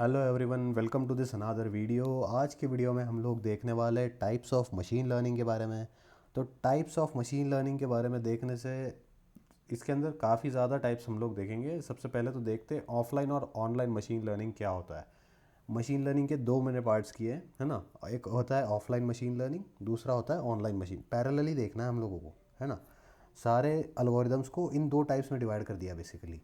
Hello everyone, welcome to this another video. आज की video में हम लोग देखने वाले टाइप्स ऑफ मशीन लर्निंग के बारे में। तो टाइप्स ऑफ मशीन लर्निंग के बारे में देखने से इसके अंदर काफ़ी ज़्यादा टाइप्स हम लोग देखेंगे। सबसे पहले तो देखते हैं ऑफलाइन और ऑनलाइन मशीन लर्निंग क्या होता है। मशीन लर्निंग के दो मैंने पार्ट्स किए हैं, है ना। एक होता है ऑफलाइन मशीन लर्निंग, दूसरा होता है ऑनलाइन मशीन। पैरेलली देखना है हम लोगों को, है ना। सारे अलगोरिदम्स को इन दो टाइप्स में डिवाइड कर दिया बेसिकली।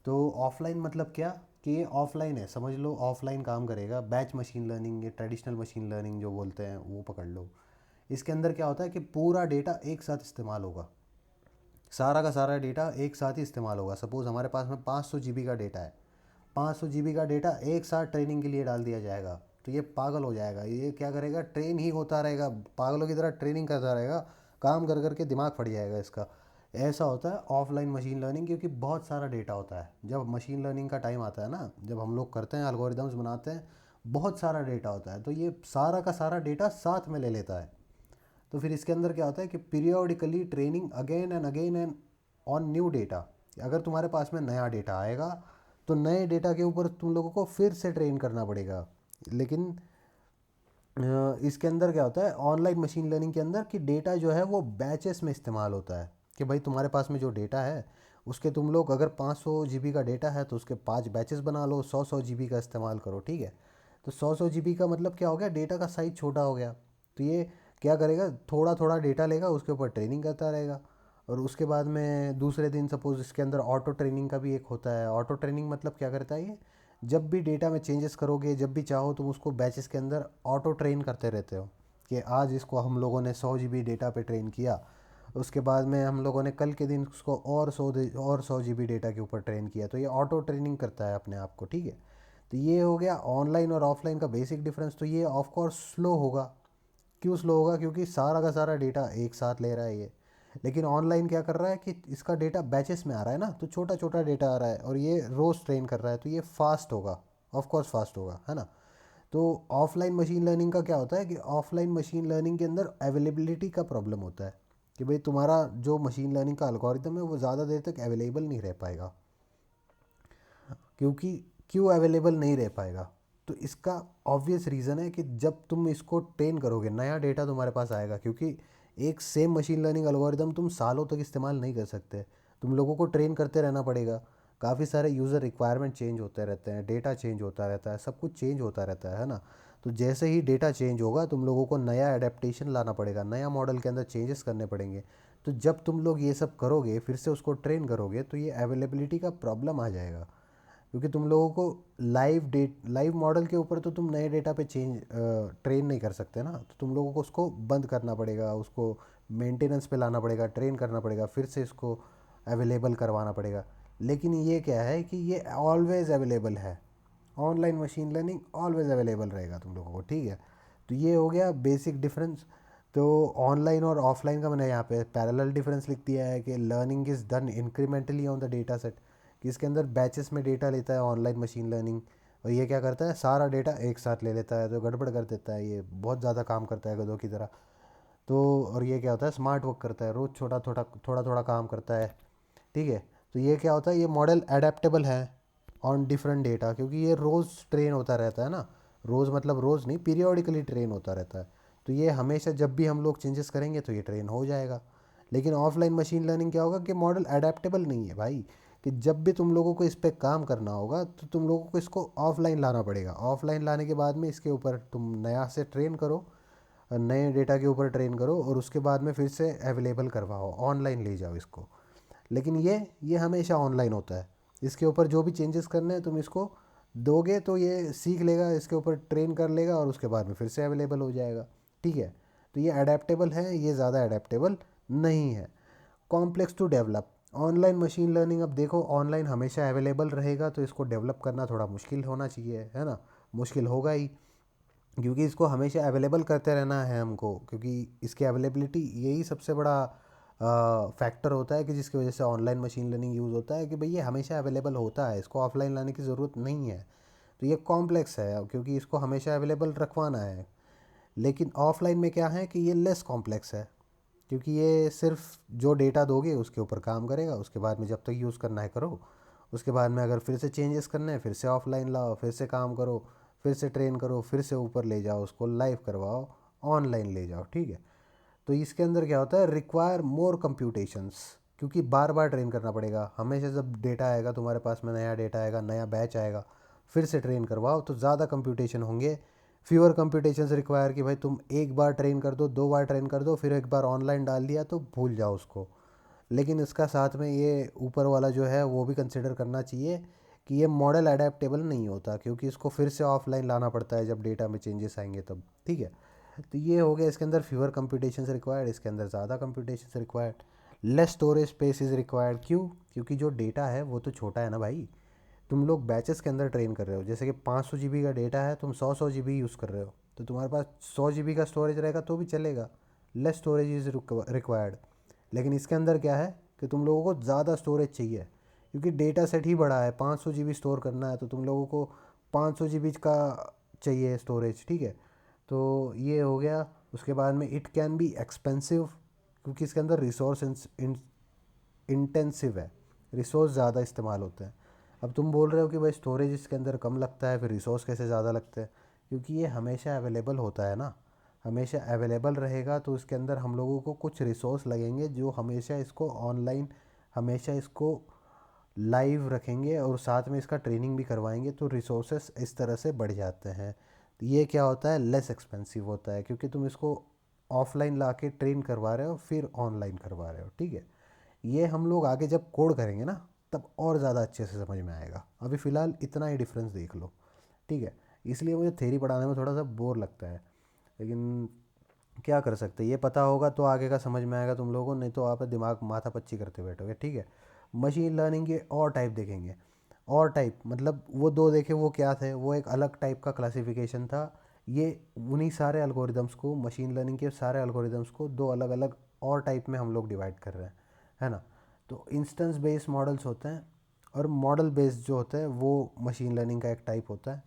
तो ऑफलाइन मतलब क्या कि ये ऑफलाइन है, समझ लो ऑफलाइन काम करेगा। बैच मशीन लर्निंग, ये ट्रेडिशनल मशीन लर्निंग जो बोलते हैं वो पकड़ लो। इसके अंदर क्या होता है कि पूरा डेटा एक साथ इस्तेमाल होगा। सारा का सारा डेटा एक साथ ही इस्तेमाल होगा। सपोज़ हमारे पास में 500 GB का डेटा है। 500 GB का डेटा एक साथ ट्रेनिंग के लिए डाल दिया जाएगा तो ये पागल हो जाएगा। ये क्या करेगा, ट्रेन ही होता रहेगा, पागलों की तरह ट्रेनिंग करता रहेगा। काम कर कर के दिमाग फट जाएगा इसका। ऐसा होता है ऑफलाइन मशीन लर्निंग, क्योंकि बहुत सारा डेटा होता है। जब मशीन लर्निंग का टाइम आता है ना, जब हम लोग करते हैं एल्गोरिदम्स बनाते हैं, बहुत सारा डेटा होता है, तो ये सारा का सारा डेटा साथ में ले लेता है। तो फिर इसके अंदर क्या होता है कि periodically training again and on new data. अगर तुम्हारे पास में नया डेटा आएगा तो नए डेटा के ऊपर तुम लोगों को फिर से ट्रेन करना पड़ेगा। लेकिन इसके अंदर क्या होता है ऑनलाइन मशीन लर्निंग के अंदर कि डेटा जो है वो बैचेस में इस्तेमाल होता है। कि भाई तुम्हारे पास में जो डेटा है उसके तुम लोग अगर 500 GB का डेटा है तो उसके 5 बैचेस बना लो, 100 100 GB का इस्तेमाल करो, ठीक है। तो 100 100 GB का मतलब क्या हो गया, डेटा का साइज छोटा हो गया। तो ये क्या करेगा, थोड़ा थोड़ा डेटा लेगा, उसके ऊपर ट्रेनिंग करता रहेगा। और उसके बाद में दूसरे दिन सपोज इसके अंदर ऑटो ट्रेनिंग का भी एक होता है। ऑटो ट्रेनिंग मतलब क्या करता है ये, जब भी डेटा में चेंजेस करोगे, जब भी चाहो तुम उसको बैचेस के अंदर ऑटो ट्रेन करते रहते हो। कि आज इसको हम लोगों ने 100 GB डेटा पे ट्रेन किया, उसके बाद में हम लोगों ने कल के दिन उसको और 100 GB डेटा के ऊपर ट्रेन किया। तो ये ऑटो ट्रेनिंग करता है अपने आप को, ठीक है। तो ये हो गया ऑनलाइन और ऑफलाइन का बेसिक डिफरेंस। तो ये ऑफ कोर्स स्लो होगा। क्यों स्लो होगा, क्योंकि सारा का सारा डेटा एक साथ ले रहा है ये। लेकिन ऑनलाइन क्या कर रहा है कि इसका डेटा बैचेस में आ रहा है ना, तो छोटा छोटा डेटा आ रहा है और ये रोज़ ट्रेन कर रहा है, तो ये फास्ट होगा। ऑफ कोर्स फास्ट होगा, है ना। तो ऑफलाइन मशीन लर्निंग का क्या होता है कि ऑफलाइन मशीन लर्निंग के अंदर अवेलेबिलिटी का प्रॉब्लम होता है। कि भाई तुम्हारा जो मशीन लर्निंग का अलगोरिदम है वो ज़्यादा देर तक अवेलेबल नहीं रह पाएगा। क्योंकि क्यों अवेलेबल नहीं रह पाएगा, तो इसका ऑब्वियस रीज़न है कि जब तुम इसको ट्रेन करोगे नया डेटा तुम्हारे पास आएगा। क्योंकि एक सेम मशीन लर्निंग एल्गोरिदम तुम सालों तक इस्तेमाल नहीं कर सकते, तुम लोगों को ट्रेन करते रहना पड़ेगा। काफ़ी सारे यूज़र रिक्वायरमेंट चेंज होते रहते हैं, डेटा चेंज होता रहता है, सब कुछ चेंज होता रहता है ना। तो जैसे ही डेटा चेंज होगा तुम लोगों को नया एडेप्टेशन लाना पड़ेगा, नया मॉडल के अंदर चेंजेस करने पड़ेंगे। तो जब तुम लोग ये सब करोगे, फिर से उसको ट्रेन करोगे, तो ये अवेलेबिलिटी का प्रॉब्लम आ जाएगा। क्योंकि तुम लोगों को लाइव मॉडल के ऊपर तो तुम नए डेटा पे ट्रेन नहीं कर सकते ना। तो तुम लोगों को उसको बंद करना पड़ेगा, उसको मेंटेनेंस पे लाना पड़ेगा, ट्रेन करना पड़ेगा, फिर से इसको अवेलेबल करवाना पड़ेगा। लेकिन ये क्या है कि ये ऑलवेज़ अवेलेबल है। Online machine learning always available रहेगा तुम लोगों को, ठीक है। तो ये हो गया बेसिक डिफरेंस। तो ऑनलाइन और ऑफलाइन का मैंने यहाँ पे पैरेलल डिफरेंस लिख दिया है कि learning is done incrementally on the data set. कि इसके अंदर बैचेस में डेटा लेता है ऑनलाइन मशीन लर्निंग, और ये क्या करता है सारा डेटा एक साथ ले लेता है, तो गड़बड़ कर देता है, ये बहुत ज़्यादा काम करता है गधों की तरह। तो और ये क्या होता है, स्मार्ट वर्क करता है, रोज़ छोटा छोटा थोड़ा थोड़ा काम करता है, ठीक है। तो ये क्या होता है, ये मॉडल एडेप्टेबल है ऑन डिफरेंट डेटा, क्योंकि ये रोज़ ट्रेन होता रहता है ना। रोज़ मतलब रोज़ नहीं, पीरियोडिकली ट्रेन होता रहता है। तो ये हमेशा जब भी हम लोग चेंजेस करेंगे तो ये ट्रेन हो जाएगा। लेकिन ऑफलाइन मशीन लर्निंग क्या होगा कि मॉडल अडेप्टेबल नहीं है भाई। कि जब भी तुम लोगों को इस पर काम करना होगा तो तुम लोगों को इसको ऑफलाइन लाना पड़ेगा। ऑफलाइन लाने के बाद में इसके ऊपर तुम नया से ट्रेन करो, नए डेटा के ऊपर ट्रेन करो, और उसके बाद में फिर से अवेलेबल करवाओ, ऑनलाइन ले जाओ इसको। लेकिन ये हमेशा ऑनलाइन होता है। इसके ऊपर जो भी चेंजेस करने हैं तुम इसको दोगे तो ये सीख लेगा, इसके ऊपर ट्रेन कर लेगा, और उसके बाद में फिर से अवेलेबल हो जाएगा, ठीक है। तो ये अडेप्टेबल है, ये ज़्यादा अडेप्टेबल नहीं है। Complex to develop online machine learning, अब देखो ऑनलाइन हमेशा अवेलेबल रहेगा तो इसको डेवलप करना थोड़ा मुश्किल होना चाहिए, है ना। मुश्किल होगा ही, क्योंकि इसको हमेशा अवेलेबल करते रहना है हमको। क्योंकि इसकी अवेलेबिलिटी यही सबसे बड़ा फैक्टर होता है कि जिसकी वजह से ऑनलाइन मशीन लर्निंग यूज़ होता है। कि भाई ये हमेशा अवेलेबल होता है, इसको ऑफलाइन लाने की ज़रूरत नहीं है। तो ये कॉम्प्लेक्स है क्योंकि इसको हमेशा अवेलेबल रखवाना है। लेकिन ऑफलाइन में क्या है कि ये लेस कॉम्प्लेक्स है, क्योंकि ये सिर्फ जो डेटा दोगे उसके ऊपर काम करेगा, उसके बाद में जब तक यूज़ करना है करो, उसके बाद में अगर फिर से चेंजेस करने हैं फिर से ऑफलाइन लाओ, फिर से काम करो, फिर से ट्रेन करो, फिर से ऊपर ले जाओ, उसको लाइव करवाओ, ऑनलाइन ले जाओ, ठीक है। तो इसके अंदर क्या होता है, रिक्वायर मोर कंप्यूटेशंस, क्योंकि बार बार ट्रेन करना पड़ेगा। हमेशा जब डेटा आएगा तुम्हारे पास में, नया डेटा आएगा, नया बैच आएगा, फिर से ट्रेन करवाओ, तो ज़्यादा कंप्यूटेशन होंगे। फ्यूअर कंप्यूटेशंस रिक्वायर कि भाई तुम एक बार ट्रेन कर दो, दो बार ट्रेन कर दो, फिर एक बार ऑनलाइन डाल दिया तो भूल जाओ उसको। लेकिन इसका साथ में ये ऊपर वाला जो है वो भी कंसिडर करना चाहिए कि ये मॉडल अडेप्टेबल नहीं होता, क्योंकि इसको फिर से ऑफलाइन लाना पड़ता है जब डेटा में चेंजेस आएंगे तब, ठीक है। तो ये हो गया, इसके अंदर फ्यूअर कंप्यूटेशन रिक्वायर्ड, इसके अंदर ज़्यादा computation required. Less storage space is required, क्यों? क्योंकि जो डेटा है वो तो छोटा है ना भाई। तुम लोग बैचेस के अंदर ट्रेन कर रहे हो, जैसे कि 500 GB का डेटा है, तुम 100 GB यूज़ कर रहे हो, तो तुम्हारे पास 100 GB का स्टोरेज रहेगा तो भी चलेगा, लेस स्टोरेज इज़ रिक्वायर्ड। लेकिन इसके अंदर क्या है कि तुम लोगों को ज़्यादा स्टोरेज चाहिए, क्योंकि डेटा सेट ही बड़ा है, 500 GB स्टोर करना है, तो तुम लोगों को 500 GB का चाहिए स्टोरेज, ठीक है। तो ये हो गया। उसके बाद में इट कैन बी एक्सपेंसिव, क्योंकि इसके अंदर रिसोर्स इंटेंसिव है, रिसोर्स ज़्यादा इस्तेमाल होते हैं। अब तुम बोल रहे हो कि भाई स्टोरेज इसके अंदर कम लगता है, फिर रिसोर्स कैसे ज़्यादा लगते हैं? क्योंकि ये हमेशा अवेलेबल होता है ना, हमेशा अवेलेबल रहेगा, तो इसके अंदर हम लोगों को कुछ रिसोर्स लगेंगे जो हमेशा इसको ऑनलाइन, हमेशा इसको लाइव रखेंगे और साथ में इसका ट्रेनिंग भी करवाएंगे, तो रिसोर्सेस इस तरह से बढ़ जाते हैं। तो ये क्या होता है, लेस एक्सपेंसिव होता है, क्योंकि तुम इसको ऑफलाइन ला के ट्रेन करवा रहे हो फिर ऑनलाइन करवा रहे हो, ठीक है। ये हम लोग आगे जब कोड करेंगे ना तब और ज़्यादा अच्छे से समझ में आएगा, अभी फ़िलहाल इतना ही डिफरेंस देख लो, ठीक है। इसलिए मुझे थ्योरी पढ़ाने में थोड़ा सा बोर लगता है, लेकिन क्या कर सकते हैं, ये पता होगा तो आगे का समझ में आएगा तुम लोगों को, नहीं तो आप दिमाग माथा पच्ची करते बैठोगे, ठीक है। मशीन लर्निंग के और टाइप देखेंगे। और टाइप मतलब वो दो देखे, वो क्या थे, वो एक अलग टाइप का क्लासिफिकेशन था। ये उन्हीं सारे एल्गोरिदम्स को, मशीन लर्निंग के सारे एल्गोरिदम्स को दो अलग अलग और टाइप में हम लोग डिवाइड कर रहे हैं, है ना। तो इंस्टेंस बेस्ड मॉडल्स होते हैं, और मॉडल बेस्ड जो होता है वो मशीन लर्निंग का एक टाइप होता है।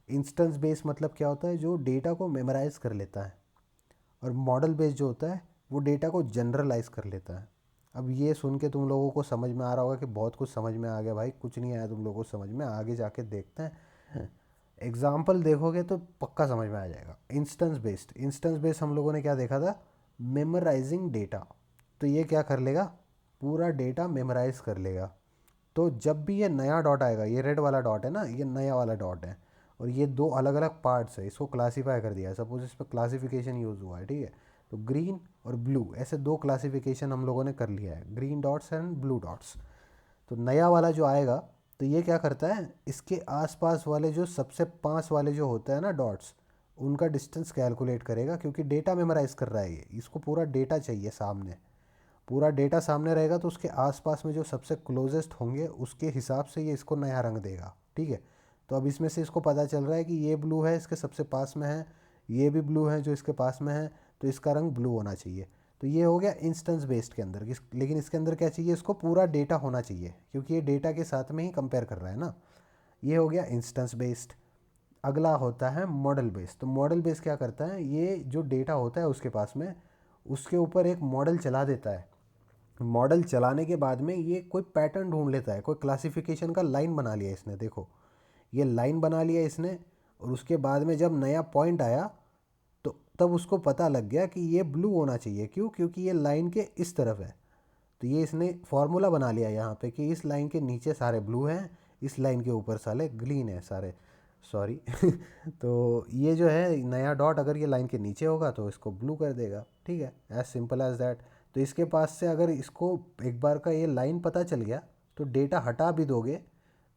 इंस्टेंस बेस्ड मतलब क्या होता है, जो डेटा को मेमोराइज कर लेता है, और मॉडल बेस्ड जो होता है वो डेटा को जनरलाइज कर लेता है। अब ये सुन के तुम लोगों को समझ में आ रहा होगा कि बहुत कुछ समझ में आ गया। भाई कुछ नहीं आया तुम लोगों को समझ में, आगे जाके देखते हैं, एग्जाम्पल देखोगे तो पक्का समझ में आ जाएगा। इंस्टेंस बेस्ड हम लोगों ने क्या देखा था, मेमोराइजिंग डेटा। तो ये क्या कर लेगा, पूरा डेटा मेमोराइज कर लेगा। तो जब भी ये नया डॉट आएगा, ये रेड वाला डॉट है ना, ये नया वाला डॉट है, और ये दो अलग अलग पार्ट्स है, इसको क्लासीफाई कर दिया है, सपोज इस पर क्लासिफिकेशन यूज़ हुआ है, ठीक है। तो ग्रीन और ब्लू, ऐसे दो क्लासिफिकेशन हम लोगों ने कर लिया है, green dots and blue dots. तो नया वाला जो आएगा, तो ये क्या करता है, इसके आसपास वाले जो सबसे पास वाले जो होते हैं ना डॉट्स, उनका डिस्टेंस कैलकुलेट करेगा, क्योंकि डेटा मेमोराइज कर रहा है ये, इसको पूरा डेटा चाहिए सामने। पूरा डेटा सामने रहेगा तो उसके आसपास में जो सबसे क्लोजेस्ट होंगे उसके हिसाब से ये इसको नया रंग देगा, ठीक है। तो अब इसमें से इसको पता चल रहा है कि ये ब्लू है, इसके सबसे पास में है, ये भी ब्लू है जो इसके पास में है, तो इसका रंग ब्लू होना चाहिए। तो ये हो गया इंस्टेंस बेस्ड के अंदर। लेकिन इसके अंदर क्या चाहिए, इसको पूरा डेटा होना चाहिए, क्योंकि ये डेटा के साथ में ही कंपेयर कर रहा है ना। ये हो गया इंस्टेंस बेस्ड। अगला होता है मॉडल बेस्ड। तो मॉडल बेस्ड क्या करता है, ये जो डेटा होता है उसके पास में, उसके ऊपर एक मॉडल चला देता है। मॉडल चलाने के बाद में ये कोई पैटर्न ढूंढ लेता है, कोई क्लासिफिकेशन का लाइन बना लिया इसने, देखो ये लाइन बना लिया इसने। और उसके बाद में जब नया पॉइंट आया तो तब उसको पता लग गया कि ये ब्लू होना चाहिए, क्यों? क्योंकि ये लाइन के इस तरफ है। तो ये इसने फार्मूला बना लिया यहाँ पे कि इस लाइन के नीचे सारे ब्लू हैं, इस लाइन के ऊपर सारे ग्रीन है सारे, सॉरी। तो ये जो है नया डॉट, अगर ये लाइन के नीचे होगा तो इसको ब्लू कर देगा, ठीक है, एज सिंपल एज दैट। तो इसके पास से अगर इसको एक बार का ये लाइन पता चल गया, तो डेटा हटा भी दोगे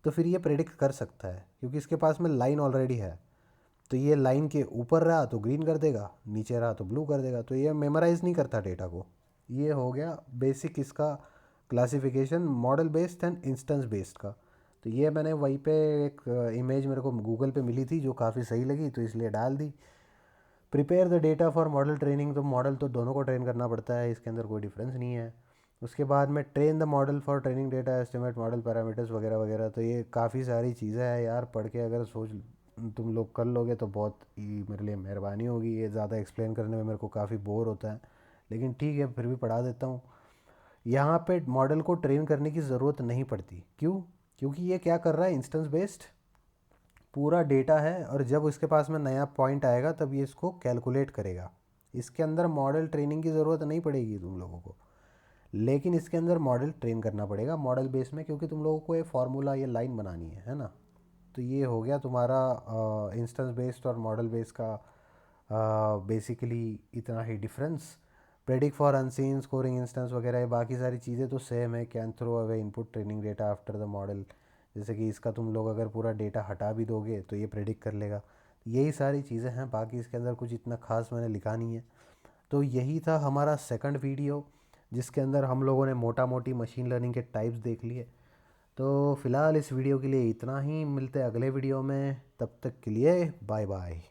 तो फिर ये प्रेडिक्ट कर सकता है, क्योंकि इसके पास में लाइन ऑलरेडी है। तो ये लाइन के ऊपर रहा तो ग्रीन कर देगा, नीचे रहा तो ब्लू कर देगा, तो ये मेमोराइज नहीं करता डेटा को। ये हो गया बेसिक इसका classification, model based and instance based का। तो ये मैंने वहीं पे एक इमेज मेरे को गूगल पे मिली थी जो काफ़ी सही लगी, तो इसलिए डाल दी। Prepare the data for model training, तो मॉडल तो दोनों को ट्रेन करना पड़ता है, इसके अंदर कोई डिफरेंस नहीं है। उसके बाद में train the model for training data, estimate model parameters वगैरह वगैरह। तो ये काफ़ी सारी चीज़ें हैं यार, पढ़ के अगर सोच तुम लोग कर लोगे तो बहुत ही मेरे लिए मेहरबानी होगी। ये ज़्यादा एक्सप्लेन करने में मेरे को काफ़ी बोर होता है, लेकिन ठीक है फिर भी पढ़ा देता हूँ। यहाँ पे मॉडल को ट्रेन करने की ज़रूरत नहीं पड़ती, क्यों? क्योंकि ये क्या कर रहा है, इंस्टेंस बेस्ड पूरा डेटा है, और जब उसके पास में नया पॉइंट आएगा तब ये इसको कैलकुलेट करेगा। इसके अंदर मॉडल ट्रेनिंग की ज़रूरत नहीं पड़ेगी तुम लोगों को, लेकिन इसके अंदर मॉडल ट्रेन करना पड़ेगा मॉडल बेस में, क्योंकि तुम लोगों को ये फार्मूला, ये लाइन बनानी है ना। तो ये हो गया तुम्हारा इंस्टेंस बेस्ड और मॉडल बेस्ड का बेसिकली इतना ही difference. Predict for unseen, scoring instance वगैरह, ये बाकी सारी चीज़ें तो सेम है। Can throw away input training data after the model, जैसे कि इसका तुम लोग अगर पूरा डेटा हटा भी दोगे तो ये प्रेडिक्ट कर लेगा। यही सारी चीज़ें हैं, बाकी इसके अंदर कुछ इतना खास मैंने लिखा नहीं है। तो यही था हमारा सेकंड वीडियो, जिसके अंदर हम लोगों ने मोटा मोटी मशीन लर्निंग के टाइप्स देख लिए। तो फ़िलहाल इस वीडियो के लिए इतना ही, मिलते हैं अगले वीडियो में, तब तक के लिए बाय बाय।